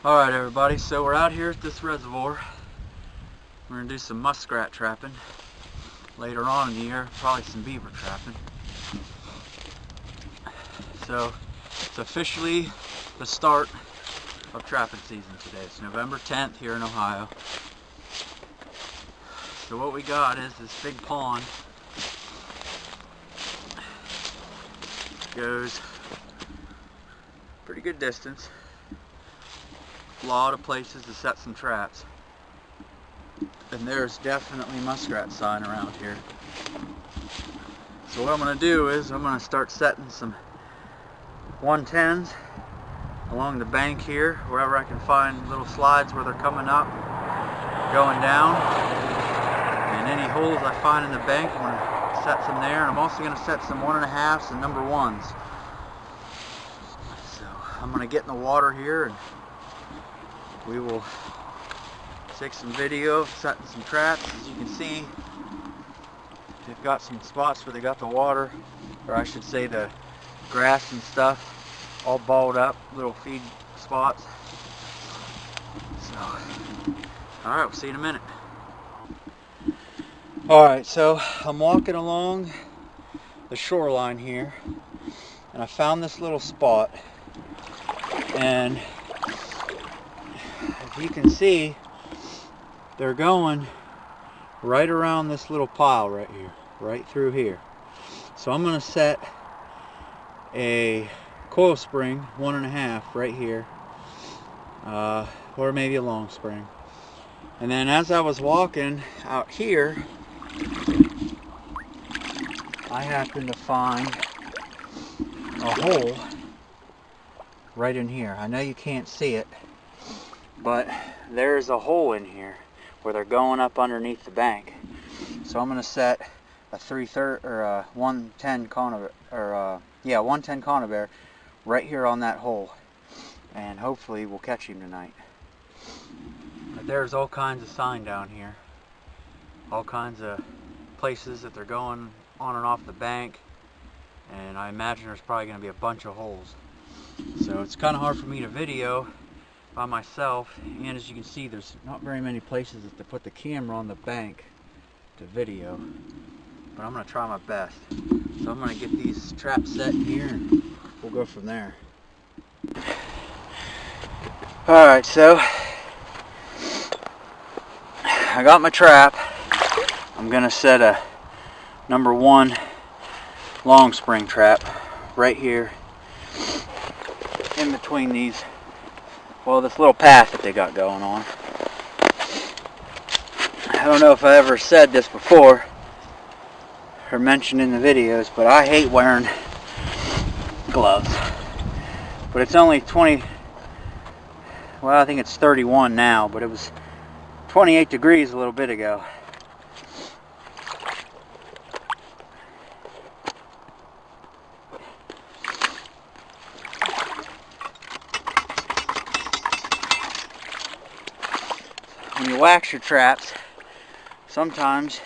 Alright everybody, so we're out here at this reservoir. We're going to do some muskrat trapping. Later on in the year, probably some beaver trapping. So, it's officially the start of trapping season today. It's November 10th here in Ohio. So what we got is this big pond. Goes pretty good distance. A lot of places to set some traps. And there's definitely muskrat sign around here. So what I'm going to do is I'm going to start setting some 110s along the bank here, wherever I can find little slides where they're coming up, going down. And any holes I find in the bank, I'm going to set some there. And I'm also going to set some 1.5s and number 1s. So I'm going to get in the water here and we will take some video of setting some traps. As you can see, they've got some spots where they got the water, or I should say the grass and stuff, all balled up, little feed spots. So, alright, we'll see you in a minute. Alright, so I'm walking along the shoreline here, and I found this little spot, and as you can see, they're going right around this little pile right here, right through here. So I'm going to set a coil spring 1.5 right here, or maybe a long spring. And then as I was walking out here, I happened to find a hole right in here. I know you can't see it, but there's a hole in here where they're going up underneath the bank. So I'm going to set a 3/3 or a 110 conibear, or 110 conibear right here on that hole, and hopefully we'll catch him tonight. But there's all kinds of sign down here, all kinds of places that they're going on and off the bank, and I imagine there's probably going to be a bunch of holes. So it's kind of hard for me to video by myself, and as you can see, there's not very many places that to put the camera on the bank to video, but I'm going to try my best. So I'm going to get these traps set here and we'll go from there. Alright, so I got my trap. I'm going to set a number 1 long spring trap right here in between these, well, this little path that they got going on. I don't know if I ever said this before or mentioned in the videos, but I hate wearing gloves. But it's only 20, well, I think it's 31 now, but it was 28 degrees a little bit ago. When you wax your traps, sometimes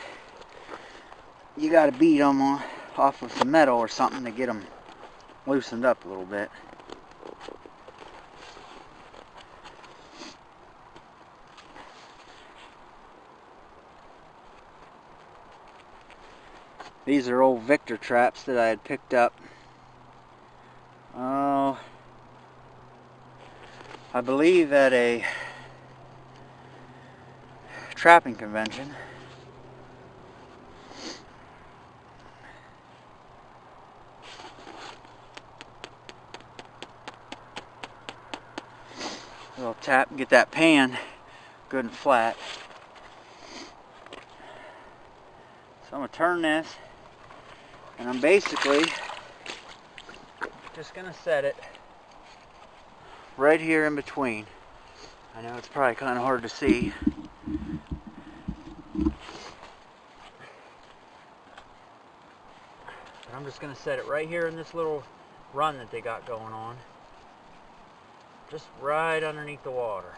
you got to beat them off of some metal or something to get them loosened up a little bit. These are old Victor traps that I had picked up. Oh, I believe at a trapping convention. A little tap and get that pan good and flat. So I'm going to turn this, and I'm basically just going to set it right here in between. I know it's probably kind of hard to see. I'm just going to set it right here in this little run that they got going on. Just right underneath the water.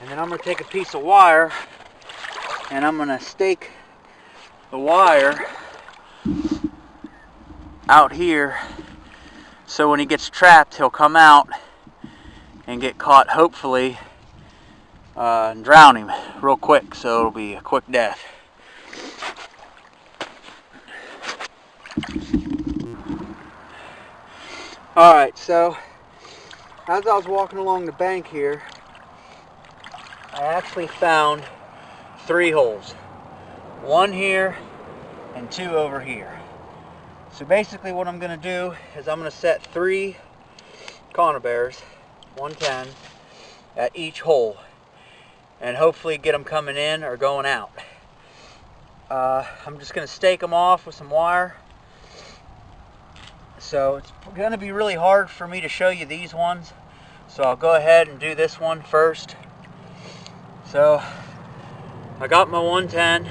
And then I'm going to take a piece of wire and I'm going to stake the wire out here So when he gets trapped, he'll come out and get caught, hopefully, and drown him real quick, so it'll be a quick death. Alright, so as I was walking along the bank here, I actually found 3 holes. 1 here and 2 over here. So basically what I'm going to do is I'm going to set 3 conibears, 110, at each hole, and hopefully get them coming in or going out. I'm just going to stake them off with some wire. So it's going to be really hard for me to show you these ones, so I'll go ahead and do this one first. So I got my 110.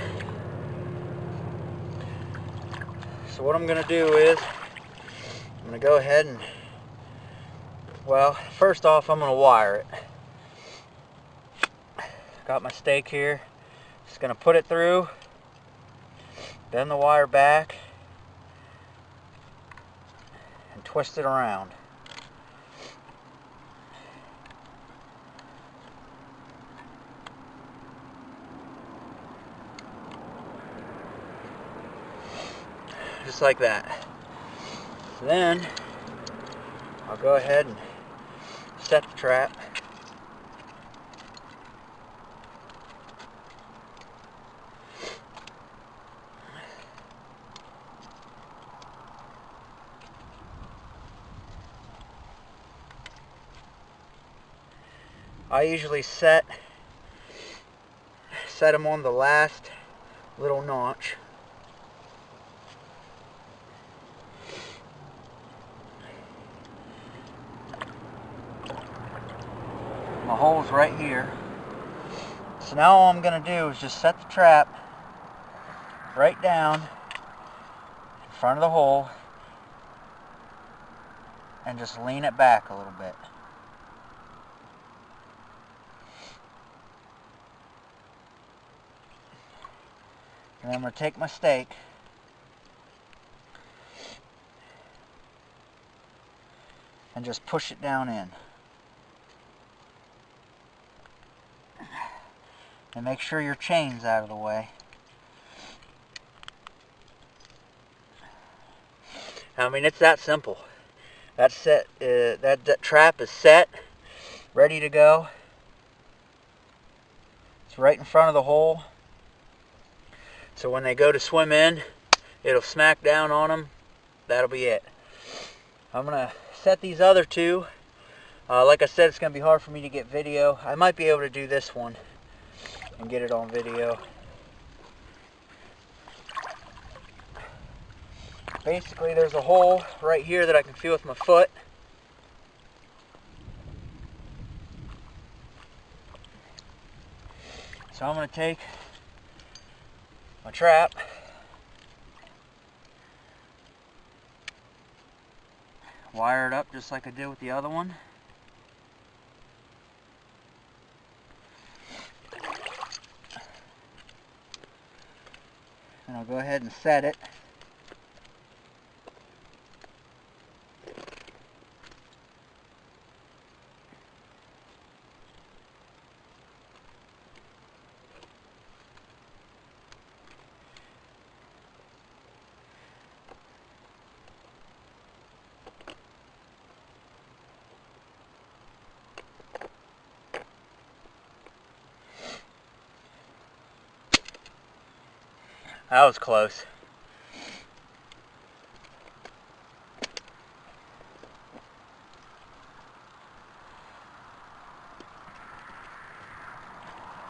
So what I'm going to do is I'm going to go ahead and, well, first off I'm going to wire it. Got my stake here. Just going to put it through, bend the wire back, and twist it around. Just like that. Then I'll go ahead and set the trap. I usually set them on the last little notch. My hole's right here. So now all I'm going to do is just set the trap right down in front of the hole and just lean it back a little bit. And then I'm going to take my stake and just push it down in. And make sure your chain's out of the way. I mean, it's that simple. That's set. That trap is set, ready to go. It's right in front of the hole. So when they go to swim in, it'll smack down on them. That'll be it. I'm gonna set these other 2. Like I said, it's gonna be hard for me to get video. I might be able to do this one and get it on video. Basically, there's a hole right here that I can feel with my foot. So I'm going to take my trap, wire it up just like I did with the other one. And I'll go ahead and set it. That was close.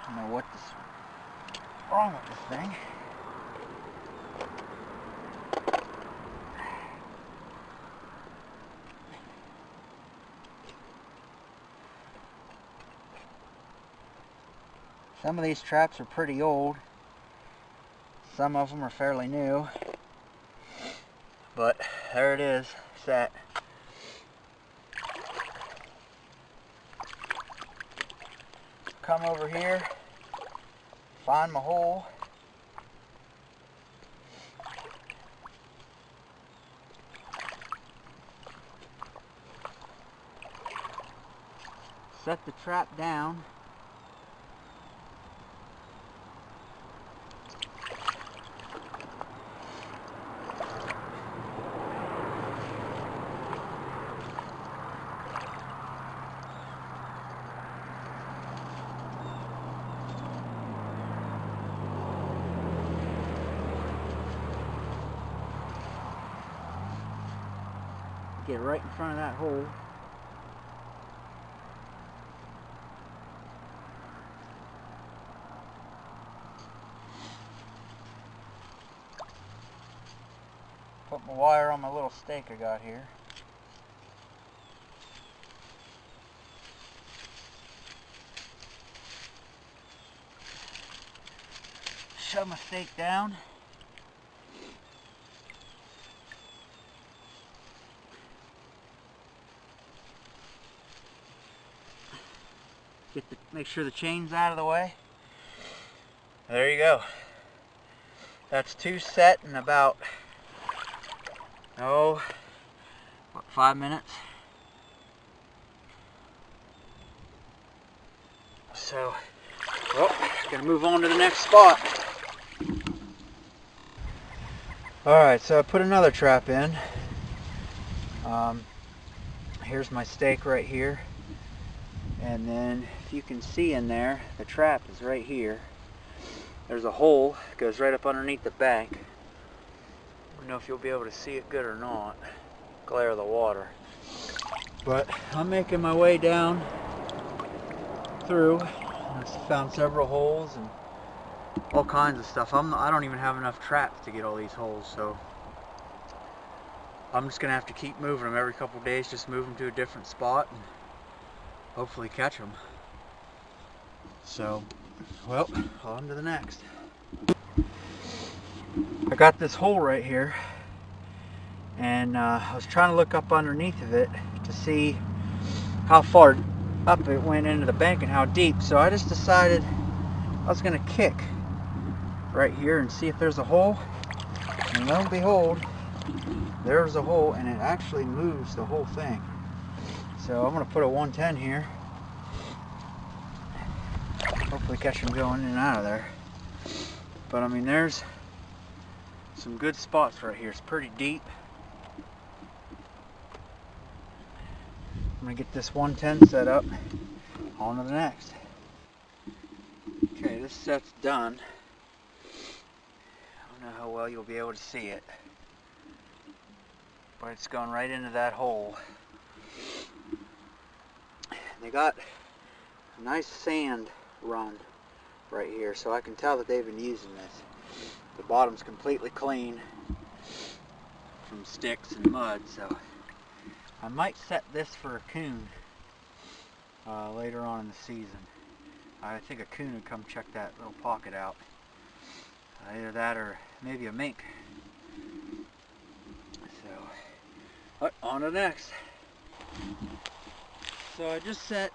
I don't know what's wrong with this thing. Some of these traps are pretty old. Some of them are fairly new. But there it is, set. Come over here, find my hole. set the trap down. Get right in front of that hole. Put my wire on my little stake I got here. Shove my stake down. Make sure the chain's out of the way. There you go. That's 2 set in about, what, 5 minutes? So, well, gonna move on to the next spot. Alright, so I put another trap in. Here's my stake right here. And then, if you can see in there, the trap is right here. There's a hole, goes right up underneath the bank. I don't know if you'll be able to see it good or not. Glare of the water. But I'm making my way down through. I found several holes and all kinds of stuff. I don't even have enough traps to get all these holes, so I'm just gonna have to keep moving them every couple of days. Just move them to a different spot and hopefully catch them. So, well, on to the next. I got this hole right here, and I was trying to look up underneath of it to see how far up it went into the bank and how deep. So I just decided I was going to kick right here and see if there's a hole. And lo and behold, there's a hole, and it actually moves the whole thing. So I'm going to put a 110 here. Hopefully catch them going in and out of there. But I mean, there's some good spots right here. It's pretty deep. I'm going to get this 110 set up. On to the next. Okay, this set's done. I don't know how well you'll be able to see it, but it's going right into that hole. They got a nice sand run right here, so I can tell that they've been using this. The bottom's completely clean from sticks and mud, so I might set this for a coon later on in the season. I think a coon would come check that little pocket out. Either that or maybe a mink. So, on to the next. So I just set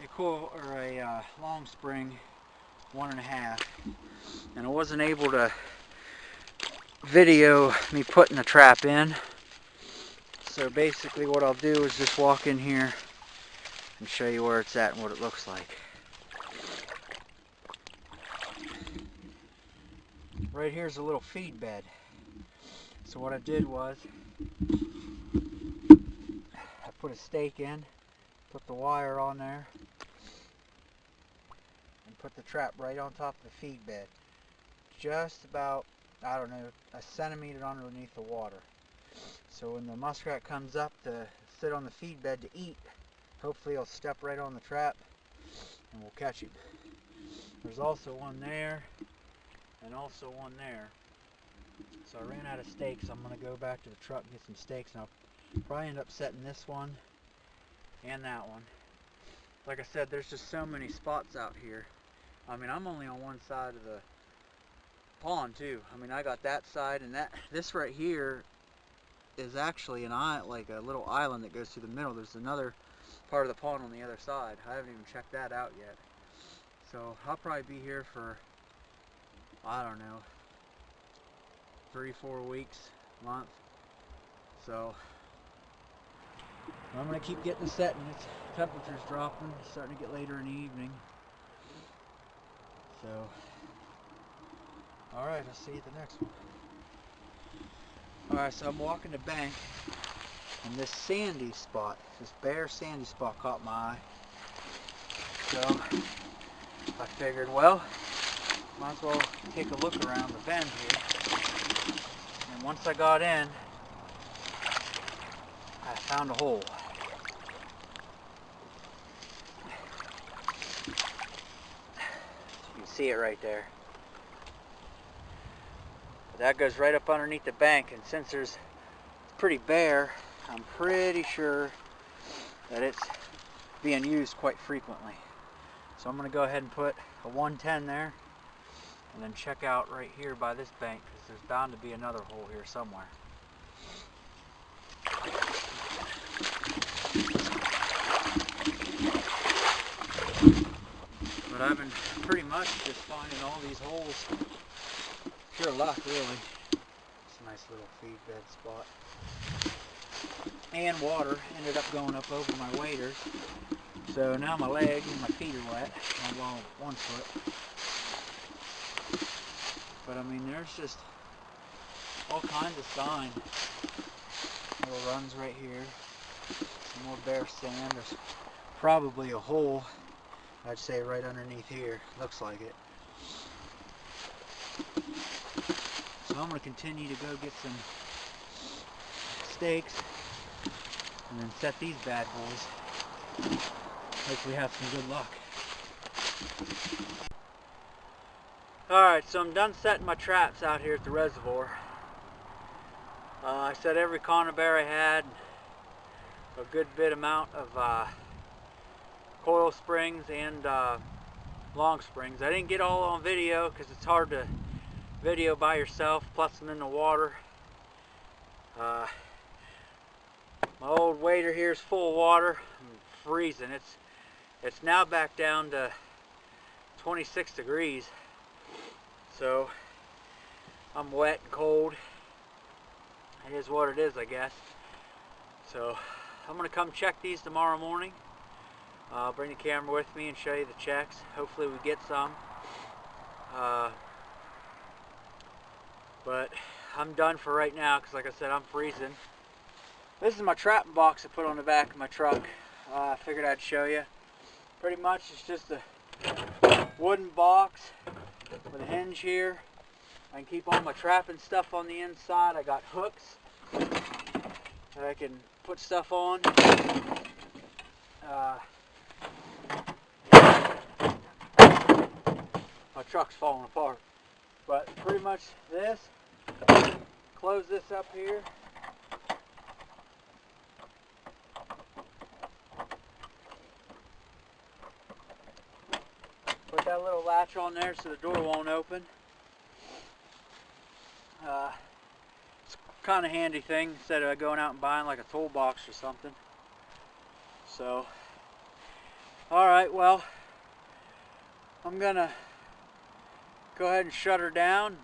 a coil or a long spring 1.5, and I wasn't able to video me putting the trap in. So basically what I'll do is just walk in here and show you where it's at and what it looks like. Right here's a little feed bed. So what I did was I put a stake in, put the wire on there, and put the trap right on top of the feed bed. Just about, I don't know, a centimeter underneath the water. So when the muskrat comes up to sit on the feed bed to eat, hopefully he'll step right on the trap and we'll catch him. There's also one there and also one there. So I ran out of stakes. I'm going to go back to the truck and get some stakes, and I'll probably end up setting this one and that one. Like I said, there's just so many spots out here. I mean, I'm only on one side of the pond too. I mean, I got that side, and this right here is actually like a little island that goes through the middle. There's another part of the pond on the other side. I haven't even checked that out yet. So I'll probably be here for, I don't know, 3-4 weeks, month. So I'm gonna keep getting the set, and temperature's dropping, it's starting to get later in the evening. So, alright, I'll see you at the next one. Alright, so I'm walking the bank, and this sandy spot, this bare sandy spot caught my eye. So, I figured, well, might as well take a look around the bend here. And once I got in, I found a hole. You can see it right there. That goes right up underneath the bank, and since it's pretty bare, I'm pretty sure that it's being used quite frequently. So I'm going to go ahead and put a 110 there, and then check out right here by this bank, because there's bound to be another hole here somewhere. But I've been pretty much just finding all these holes. Pure luck, really. It's a nice little feed bed spot. And water ended up going up over my waders. So now my legs and my feet are wet. Well, one foot. But I mean, there's just all kinds of signs. Little runs right here. Some more bare sand. There's probably a hole, I'd say, right underneath here. Looks like it. So I'm going to continue to go get some stakes and then set these bad boys. Hopefully have some good luck. Alright, so I'm done setting my traps out here at the reservoir. I set every conibear I had, a good bit amount of coil springs and long springs. I didn't get all on video because it's hard to video by yourself, plus I'm in the water. My old wader here is full of water. I'm freezing. It's now back down to 26 degrees. So I'm wet and cold. It is what it is, I guess. So I'm going to come check these tomorrow morning. Bring the camera with me and show you the checks. Hopefully we get some. But I'm done for right now because, like I said, I'm freezing. This is my trapping box I put on the back of my truck. I figured I'd show you. Pretty much it's just a wooden box with a hinge here. I can keep all my trapping stuff on the inside. I got hooks that I can put stuff on. My truck's falling apart. But pretty much this. Close this up here. Put that little latch on there so the door won't open. It's kind of handy thing instead of going out and buying like a toolbox or something. So, alright, well, I'm gonna go ahead and shut her down.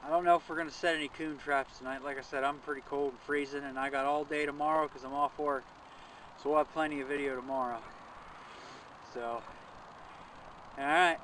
I don't know if we're gonna set any coon traps tonight. Like I said, I'm pretty cold and freezing, and I got all day tomorrow because I'm off work. So we'll have plenty of video tomorrow. So, alright.